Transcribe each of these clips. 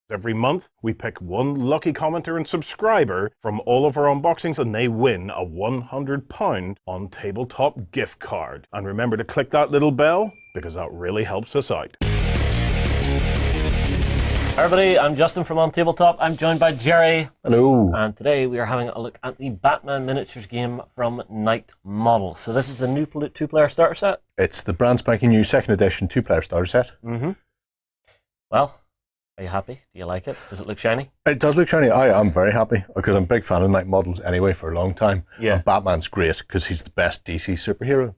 Every month, we pick one lucky commenter and subscriber from all of our unboxings, and they win a £100 OnTableTop gift card. And remember to click that little bell, because that really helps us out. Hi everybody, I'm Justin from OnTableTop. I'm joined by Jerry. Hello. And today we are having a look at the Batman miniatures game from Night Model. So this is the new two-player starter set? It's the brand spanking new second edition two-player starter set. Mm-hmm. Well, are you happy? Do you like it? Does it look shiny? It does look shiny. I am very happy because I'm a big fan of Night Models anyway for a long time. Yeah. And Batman's great because he's the best DC superhero.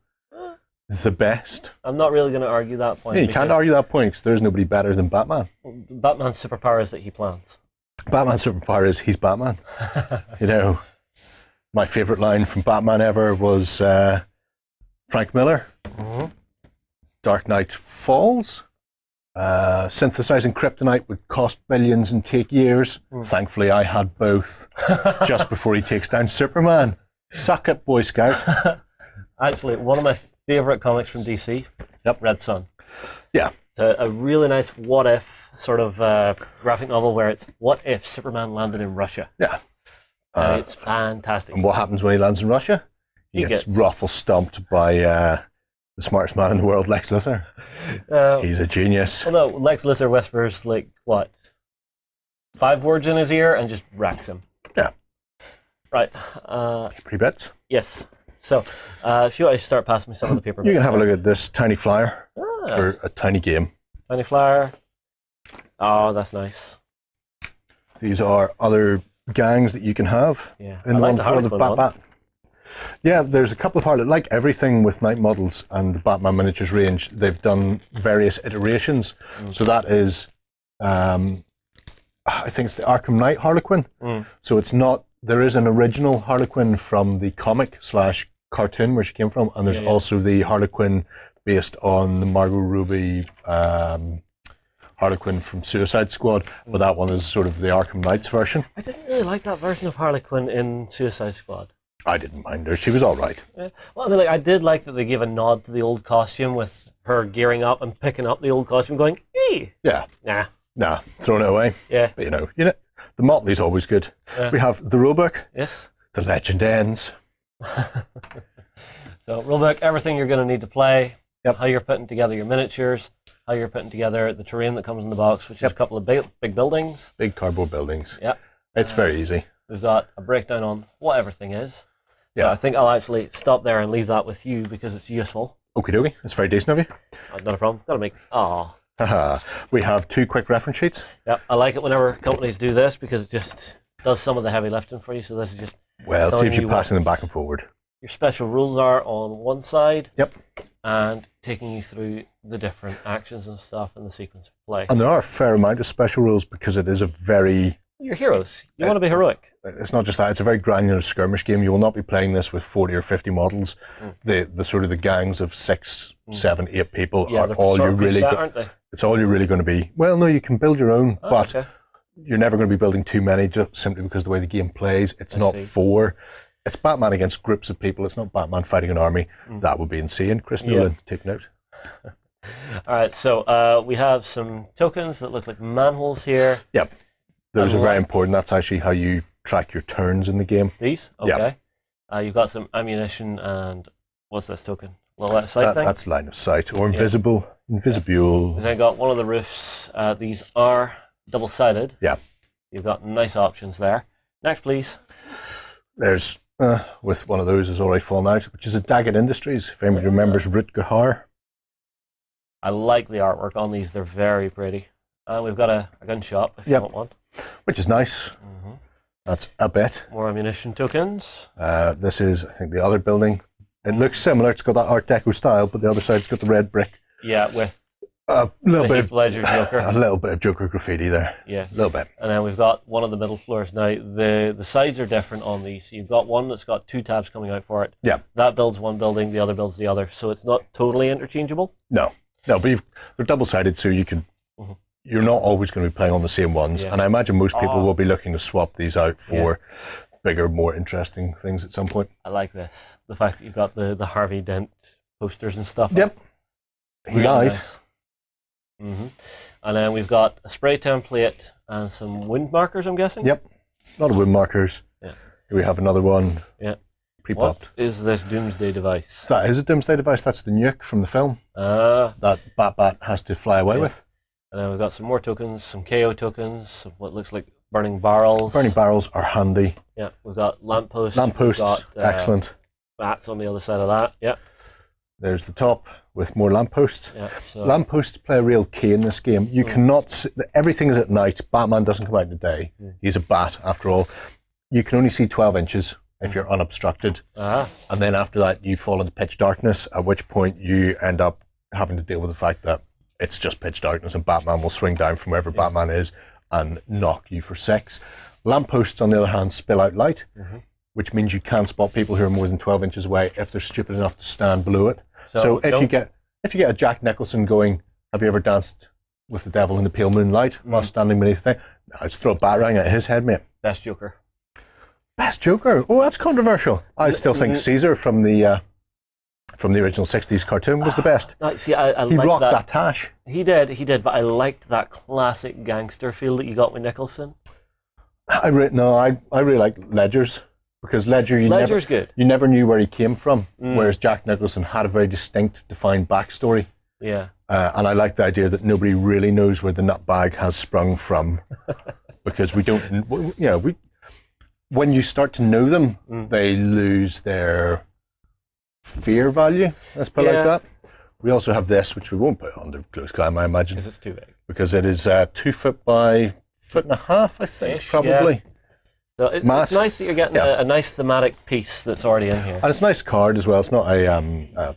The best. I'm not really going to argue that point. Yeah, you can't argue that point because there's nobody better than Batman. Batman's superpower is that he plans. Batman's superpower is he's Batman. You know, my favourite line from Batman ever was Frank Miller. Mm-hmm. Dark Knight Falls. Synthesizing kryptonite would cost billions and take years. Thankfully, I had both just before he takes down Superman. Suck it, Boy Scout. Actually, one of my favorite comics from DC, Red Sun. Yeah. It's a really nice what-if sort of graphic novel where it's what if Superman landed in Russia. Yeah. It's fantastic. And what happens when he lands in Russia? He gets ruffle stomped by the smartest man in the world, Lex Luthor. He's a genius. Well, no, Lex Luthor whispers, like, what, 5 words in his ear and just racks him. Yeah. Right. Pretty bits. Yes. So, if you start passing me some of the paper. You can have a look at this tiny flyer for a tiny game. Tiny flyer. Oh, that's nice. These are other gangs that you can have. Yeah. In I like one the for the Harlequin Bat. Yeah, there's a couple of Harlequin, like everything with Night Models and the Batman miniatures range, they've done various iterations. So that is, I think it's the Arkham Knight Harlequin. So it's not, there is an original Harlequin from the comic / cartoon where she came from, and there's also the Harlequin based on the Margot Robbie Harlequin from Suicide Squad, but that one is sort of the Arkham Knight's version. I didn't really like that version of Harlequin in Suicide Squad. I didn't mind her. She was all right. Yeah. Well, I mean, like, I did like that they gave a nod to the old costume with her gearing up and picking up the old costume going, hey! Yeah. Nah, throwing it away. Yeah. But you know, the Motley's always good. Yeah. We have the Rulebook. Yes. The legend ends. So, Rulebook, everything you're going to need to play, Yep. how you're putting together your miniatures, how you're putting together the terrain that comes in the box, which is a couple of big buildings. Big cardboard buildings. Yeah. It's very easy. We've got a breakdown on what everything is. Yeah. So I think I'll actually stop there and leave that with you because it's useful. Okie dokie. That's very decent of you. Not a problem. Gotta make. Aw. We have 2 quick reference sheets. Yeah, I like it whenever companies do this because it just does some of the heavy lifting for you. So this is just. Well, telling saves you you passing what them back and forward. Your special rules are on one side. Yep. And taking you through the different actions and stuff in the sequence of play. And there are a fair amount of special rules because it is a very... You're heroes. You want to be heroic. It's not just that, it's a very granular skirmish game. You will not be playing this with 40 or 50 models. The sort of the gangs of 6, 7, 8 people are all you're really... aren't they? It's all you're really going to be. Well, no, you can build your own, but okay. you're never going to be building too many just simply because of the way the game plays. It's not see. for... It's Batman against groups of people. It's not Batman fighting an army. That would be insane. Chris Nolan, take note. All right, so we have some tokens that look like manholes here. Yep. Those are very important. That's actually how you track your turns in the game. These? Okay. You've got some ammunition and what's this token? Little sight thing? That's line of sight or invisible. Invisible. And then got one of the roofs. These are double-sided. Yeah. You've got nice options there. Next, please. There's, with one of those has already fallen out, which is a Daggett Industries. If anybody remembers Rutger Hauer. I like the artwork on these. They're very pretty. We've got a gun shop if you want one. Which is nice. That's a bit. More ammunition tokens. This is, I think, the other building. It looks similar. It's got that Art Deco style, but the other side's got the red brick. Yeah, with a little the bit Heath Ledger Joker. A little bit of Joker graffiti there. Yeah, a little bit. And then we've got one of the middle floors. Now the sides are different on these. So you've got one that's got 2 tabs coming out for it. Yeah. That builds one building. The other builds the other. So it's not totally interchangeable. No, but they're double-sided, so you can. You're not always going to be playing on the same ones, and I imagine most people will be looking to swap these out for bigger, more interesting things at some point. I like this. The fact that you've got the Harvey Dent posters and stuff. Yep. He lies. And then we've got a spray template and some wound markers, I'm guessing? Yep. A lot of wound markers. Yeah. Here we have another one. Yeah. Pre-popped. What is this doomsday device? That is a doomsday device. That's the nuke from the film that Bat has to fly away with. And then we've got some more tokens, some KO tokens, some what looks like burning barrels. Burning barrels are handy. Yeah, we've got lampposts. Lampposts, we've got, excellent. Bats on the other side of that. Yeah. There's the top with more lampposts. Yeah. So, Lampposts play a real key in this game. You cannot everything is at night. Batman doesn't come out in the day. He's a bat after all. You can only see 12 inches if you're unobstructed. And then after that you fall into pitch darkness, at which point you end up having to deal with the fact that it's just pitch darkness and Batman will swing down from wherever Batman is and knock you for 6. Lampposts, on the other hand, spill out light, which means you can't spot people who are more than 12 inches away if they're stupid enough to stand below it. So if you get a Jack Nicholson going, have you ever danced with the devil in the pale moonlight while standing beneath the thing? No, I'd throw a batarang at his head, mate. best Joker. Best Joker? Oh, that's controversial. I still think Caesar from the original 60s cartoon was the best. See, I He like rocked that. that tash. He did, but I liked that classic gangster feel that you got with Nicholson. I really like Ledger's, because Ledger's good. you never knew where he came from, whereas Jack Nicholson had a very distinct, defined backstory. Yeah. And I like the idea that nobody really knows where the nutbag has sprung from, because we don't, when you start to know them, they lose their fear value, let's put it like that. We also have this, which we won't put under close climb, I imagine. Because it's too big. Because it is 2 foot by 1.5 foot, I think, probably. So it's nice that you're getting a nice thematic piece that's already in here. And it's a nice card as well. It's not a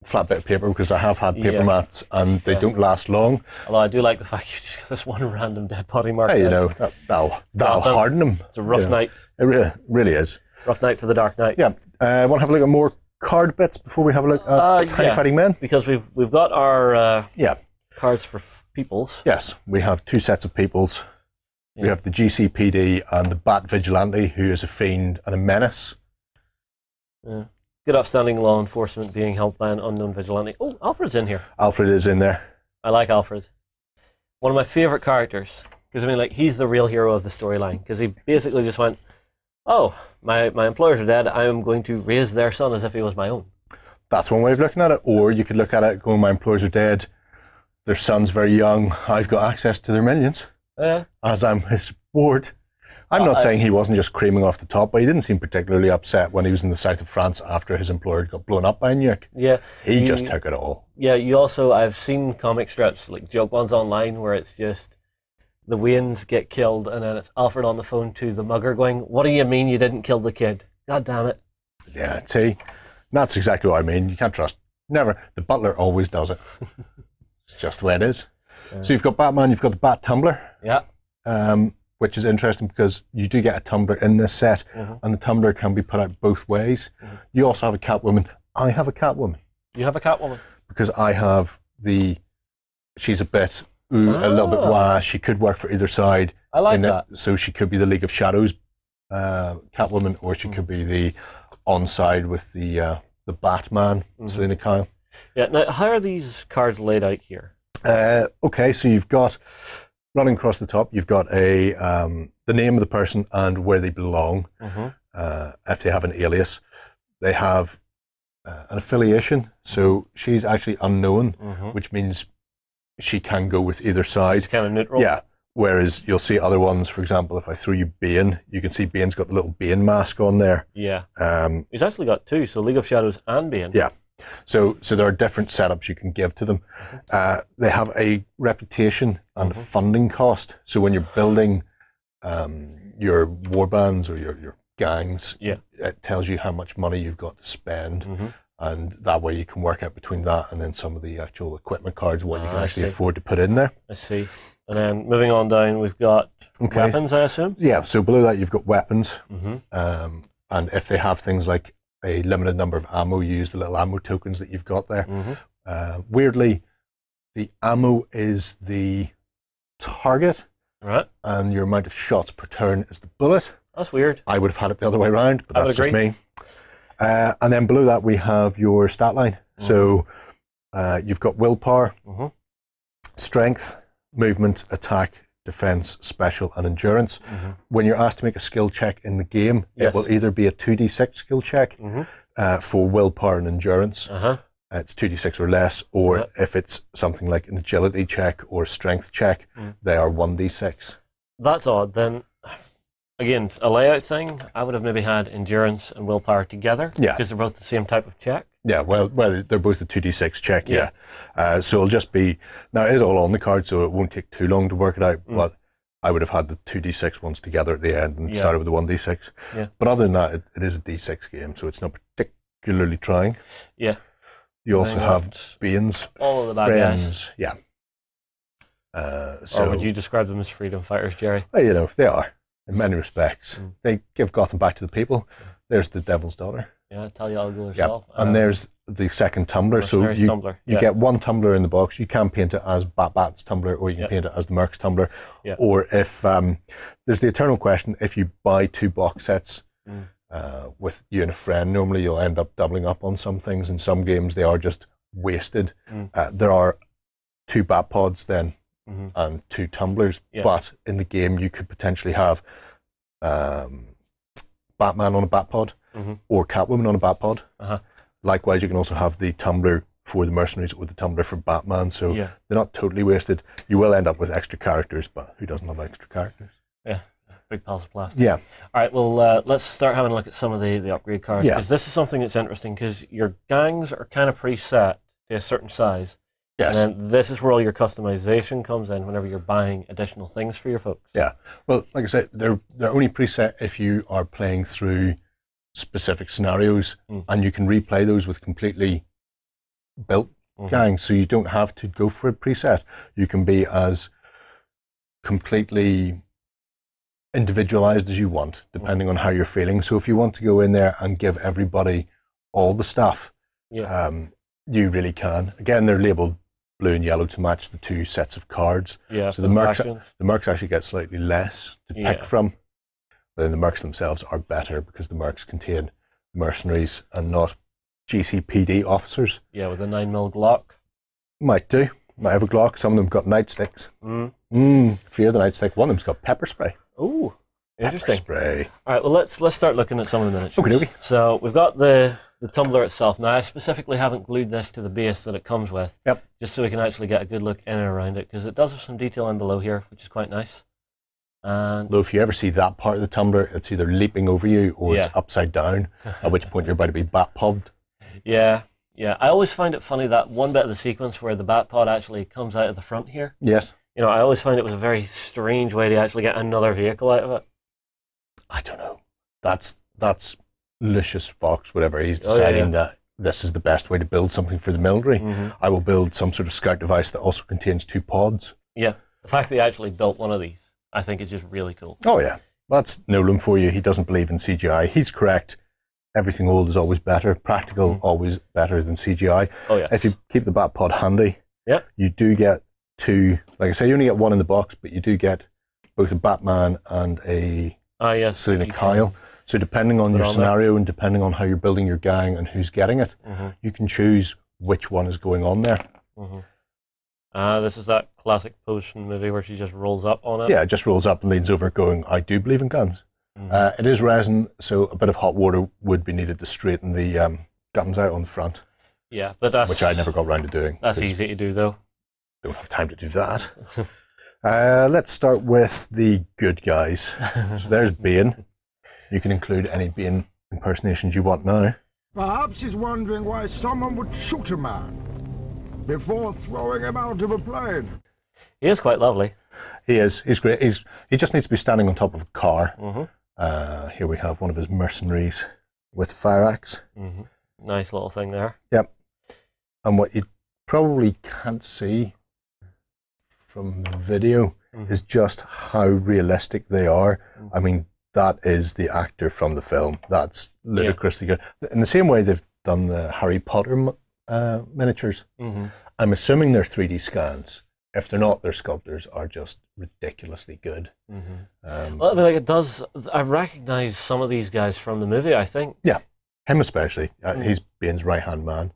flat bit of paper, because I have had paper mats and they don't last long. Although I do like the fact you just got this one random dead body mark. Hey, that'll harden them. It's a rough night. It really is. Rough night for the Dark Knight. Yeah. Want to have a look at more card bits before we have a look at Tiny Fighting Men? Because we've got our cards for peoples. Yes, we have 2 sets of peoples. We have the GCPD and the Bat Vigilante, who is a fiend and a menace. Yeah. Good upstanding law enforcement being helped by an unknown vigilante. Oh, Alfred's in here. Alfred is in there. I like Alfred. One of my favourite characters. Because, he's the real hero of the storyline. Because he basically just went, oh, my employers are dead. I am going to raise their son as if he was my own. That's one way of looking at it. Or you could look at it going, my employers are dead. Their son's very young. I've got access to their millions. As I'm his ward. I'm not saying he wasn't just creaming off the top, but he didn't seem particularly upset when he was in the south of France after his employer got blown up by a nuke. Yeah. He just took it all. Yeah, I've seen comic strips, like joke ones online, where it's just the Waynes get killed and then it's Alfred on the phone to the mugger going, what do you mean you didn't kill the kid? God damn it. Yeah, see, that's exactly what I mean. You can't trust. Never. The butler always does it. It's just the way it is. So you've got Batman, you've got the Bat Tumbler. Yeah. Which is interesting because you do get a tumbler in this set, and the tumbler can be put out both ways. You also have a Catwoman. I have a Catwoman. You have a Catwoman? Because I have she's a bit, a little bit wah. She could work for either side. I like that. So she could be the League of Shadows Catwoman, or she could be the on-side with the Batman, Selena Kyle. Yeah, now how are these cards laid out here? Okay, so you've got, running across the top, you've got the name of the person and where they belong. If they have an alias, they have an affiliation. So she's actually unknown, which means she can go with either side. It's kind of neutral. Yeah. Whereas you'll see other ones, for example, if I throw you Bane, you can see Bane's got the little Bane mask on there. Yeah. He's actually got 2, so League of Shadows and Bane. Yeah. So there are different setups you can give to them. They have a reputation and funding cost. So when you're building your war bands or your gangs, it tells you how much money you've got to spend. And that way you can work out between that and then some of the actual equipment cards, what you can actually afford to put in there. I see. And then moving on down, we've got weapons, I assume? Yeah, so below that you've got weapons. And if they have things like a limited number of ammo, you use the little ammo tokens that you've got there. Weirdly, the ammo is the target, right? And your amount of shots per turn is the bullet. That's weird. I would have had it the other way around, but that's just me. And then below that we have your stat line. So you've got willpower, strength, movement, attack, defense, special, and endurance. When you're asked to make a skill check in the game, Yes. it will either be a 2d6 skill check for willpower and endurance. It's 2d6 or less, or if it's something like an agility check or a strength check, they are 1d6. That's odd. Then, again, a layout thing, I would have maybe had endurance and willpower together. Yeah. Because they're both the same type of check. Yeah, well, they're both a 2d6 check, yeah. So it'll just be, now it is all on the card, so it won't take too long to work it out, but I would have had the 2d6 ones together at the end and started with the 1d6. Yeah. But other than that, it is a d6 game, so it's not particularly trying. Yeah. You also Then have Bane's all of the bad friends. guys. Yeah. Or would you describe them as freedom fighters, Jerry? Well, you know, they are, in many respects. They give Gotham back to the people. There's the Devil's Daughter. Yeah, tell you I'll go yourself. And there's the second Tumbler. So Mercenaries Tumbler. you get one Tumbler in the box. You can paint it as Bat's Tumbler, or you can paint it as the Merc's Tumbler. Or if there's the eternal question, if you buy 2 box sets with you and a friend, normally you'll end up doubling up on some things. In some games, they are just wasted. There are 2 Batpods then and 2 Tumblers, but in the game you could potentially have Batman on a Batpod or Catwoman on a Batpod. Likewise, you can also have the Tumbler for the Mercenaries or the Tumbler for Batman, so they're not totally wasted. You will end up with extra characters, but who doesn't love extra characters? Yeah, big piles of plastic. Yeah. All right, well, let's start having a look at some of the upgrade cards, because this is something that's interesting, because your gangs are kind of preset to a certain size. Yes. And then this is where all your customization comes in whenever you're buying additional things for your folks. Yeah. Well, like I said, they're only preset if you are playing through specific scenarios, and you can replay those with completely built gangs, so you don't have to go for a preset. You can be as completely individualized as you want, depending on how you're feeling. So if you want to go in there and give everybody all the stuff, you really can. Again, they're labeled blue and yellow to match the 2 sets of cards. Yeah, so the mercs actually get slightly less to pick from. But then the mercs themselves are better because the mercs contain mercenaries and not GCPD officers. Yeah, with a 9mm Glock. Might do. Might have a Glock. Some of them got nightsticks. Fear the nightstick. One of them's got pepper spray. Ooh, interesting. Pepper spray. All right, well, let's start looking at some of the miniatures. Okay. So we've got the Tumbler itself. Now, I specifically haven't glued this to the base that it comes with, just so we can actually get a good look in and around it, because it does have some detail in below here, which is quite nice. And though if you ever see that part of the Tumbler, it's either leaping over you or it's upside down, at which point you're about to be Batpodded. Yeah. I always find it funny that one bit of the sequence where the Batpod actually comes out of the front here. Yes. You know, I always find it was a very strange way to actually get another vehicle out of it. I don't know. That's Lucius Fox, whatever. He's deciding that this is the best way to build something for the military. I will build some sort of scout device that also contains 2 pods. Yeah. The fact that he actually built one of these, I think, is just really cool. Oh, yeah. That's Nolan for you. He doesn't believe in CGI. He's correct. Everything old is always better. Practical, always better than CGI. Oh, yeah. If you keep the Batpod handy, you do get 2. Like I say, you only get 1 in the box, but you do get both a Batman and a Selena Kyle. So depending on your scenario and depending on how you're building your gang and who's getting it, you can choose which one is going on there. This is that classic Potion movie where she just rolls up on it. Yeah, it just rolls up and leans over going, I do believe in guns. It is resin, so a bit of hot water would be needed to straighten the guns out on the front. Yeah, but that's... which I never got around to doing. That's easy to do, though. Don't have time to do that. Let's start with the good guys. So there's Bane. You can include any Bane impersonations you want now. Perhaps he's wondering why someone would shoot a man before throwing him out of a plane. He is quite lovely. He is. He's great. He just needs to be standing on top of a car. Here we have one of his mercenaries with a fire axe. Nice little thing there. Yep. And what you probably can't see from the video is just how realistic they are. I mean, that is the actor from the film. That's ludicrously good. In the same way they've done the Harry Potter miniatures. I'm assuming they're 3D scans. If they're not, their sculptors are just ridiculously good. Well, I mean, like it does. I recognise some of these guys from the movie, I think. Yeah, him especially. He's Bane's right-hand man.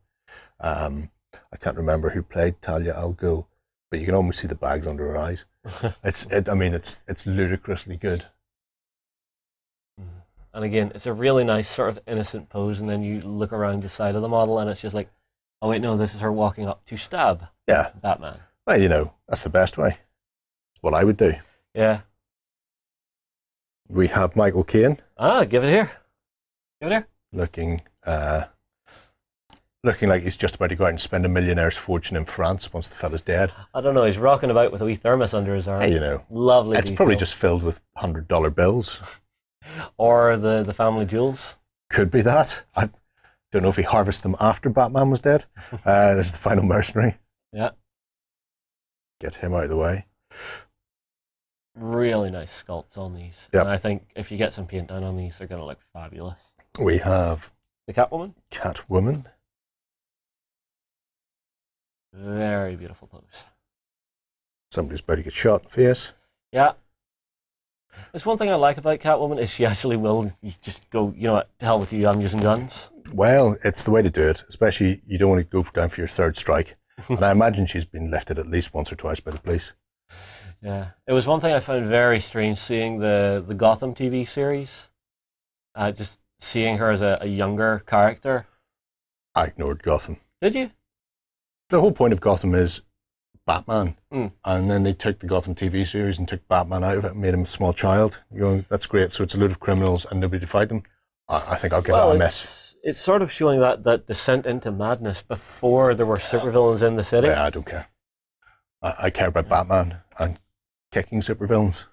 I can't remember who played Talia al Ghul. but you can almost see the bags under her eyes. It's ludicrously good. And again, it's a really nice sort of innocent pose, and then you look around the side of the model, and it's just like, oh wait, no, this is her walking up to stab Batman. Well, that's the best way. It's what I would do. Yeah. We have Michael Caine. Give it here. Give it here. Looking like he's just about to go out and spend a millionaire's fortune in France once the fella's dead. I don't know, he's rocking about with a wee thermos under his arm. Hey, Lovely it's detail. probably just filled with $100 bills. Or the family jewels. Could be that. I don't know if he harvested them after Batman was dead. This is the final mercenary. Yeah. Get him out of the way. Really nice sculpts on these. Yep. And I think if you get some paint down on these, they're going to look fabulous. We have The Catwoman. Catwoman. Very beautiful pose. Somebody's about to get shot in the face. Yeah. There's one thing I like about Catwoman is she actually will just go, you know what, to hell with you, I'm using guns. Well, it's the way to do it, especially you don't want to go down for your third strike. And I imagine she's been lifted at least once or twice by the police. Yeah. It was one thing I found very strange seeing the Gotham TV series. Just seeing her as a younger character. I ignored Gotham. Did you? The whole point of Gotham is Batman. Mm. And then they took the Gotham TV series and took Batman out of it and made him a small child. You're going, that's great. So it's a load of criminals and nobody to fight them. I think I'll give that a miss. It's sort of showing that descent into madness before there were supervillains in the city. Yeah, I don't care. I care about Batman and kicking supervillains.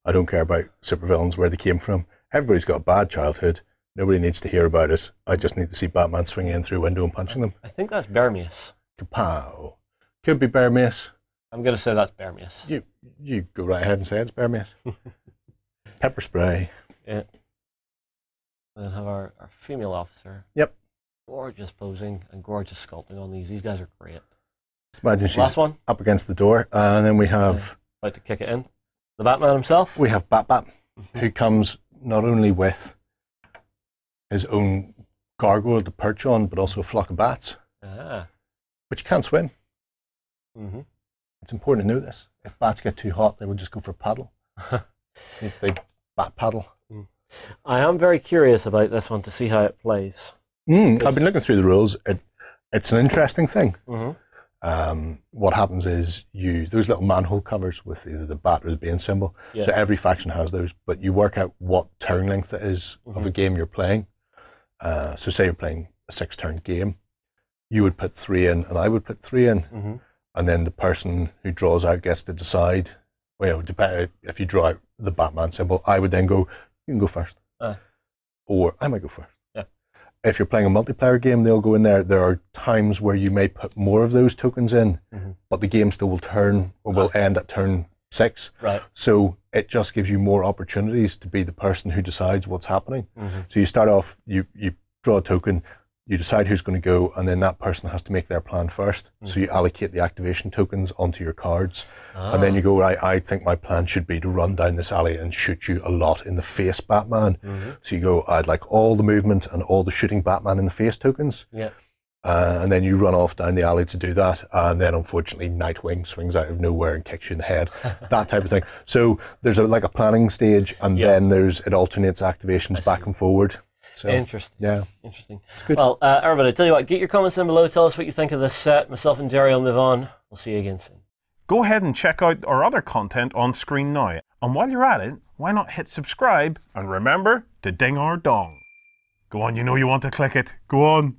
I don't care about supervillains, where they came from. Everybody's got a bad childhood. Nobody needs to hear about it. I just need to see Batman swinging in through a window and punching them. I think that's bear mace. Kapow. Could be bear mace. I'm going to say that's bear mace. You go right ahead and say it's bear mace. Pepper spray. Yeah. And then have our female officer. Yep. Gorgeous posing and gorgeous sculpting on these. These guys are great. Imagine she's Last one. up against the door, and then we have About to kick it in. The Batman himself. we have Bat, who comes not only with his own gargoyle to perch on, but also a flock of bats, but you can't swim. Mm-hmm. It's important to know this. If bats get too hot, they will just go for a paddle. They bat paddle. I am very curious about this one to see how it plays. I've been looking through the rules. It's an interesting thing. Mm-hmm. What happens is those little manhole covers with either the bat or the Bane symbol. Yeah. So every faction has those, but you work out what turn length it is of a game you're playing. So say you're playing a 6-turn game, you would put 3 in, and I would put 3 in, and then the person who draws out gets to decide. Well, if you draw out the Batman symbol, I would then go, you can go first, or I might go first. If you're playing a multiplayer game, they'll go in there. There are times where you may put more of those tokens in, but the game still will turn or will end at turn 6. Right. So it just gives you more opportunities to be the person who decides what's happening. So you start off, you draw a token, you decide who's going to go, and then that person has to make their plan first. So you allocate the activation tokens onto your cards, and then you go, I think my plan should be to run down this alley and shoot you a lot in the face, Batman. So you go, I'd like all the movement and all the shooting Batman in the face tokens. Yeah. And then you run off down the alley to do that, and then unfortunately Nightwing swings out of nowhere and kicks you in the head, that type of thing. So there's a planning stage, and then it alternates activations back and forward. So, Interesting. Yeah. Interesting. Good. Well, everybody, tell you what, get your comments in below. Tell us what you think of this set. Myself and Jerry will move on. We'll see you again soon. Go ahead and check out our other content on screen now. And while you're at it, why not hit subscribe and remember to ding our dong. Go on, you know you want to click it. Go on.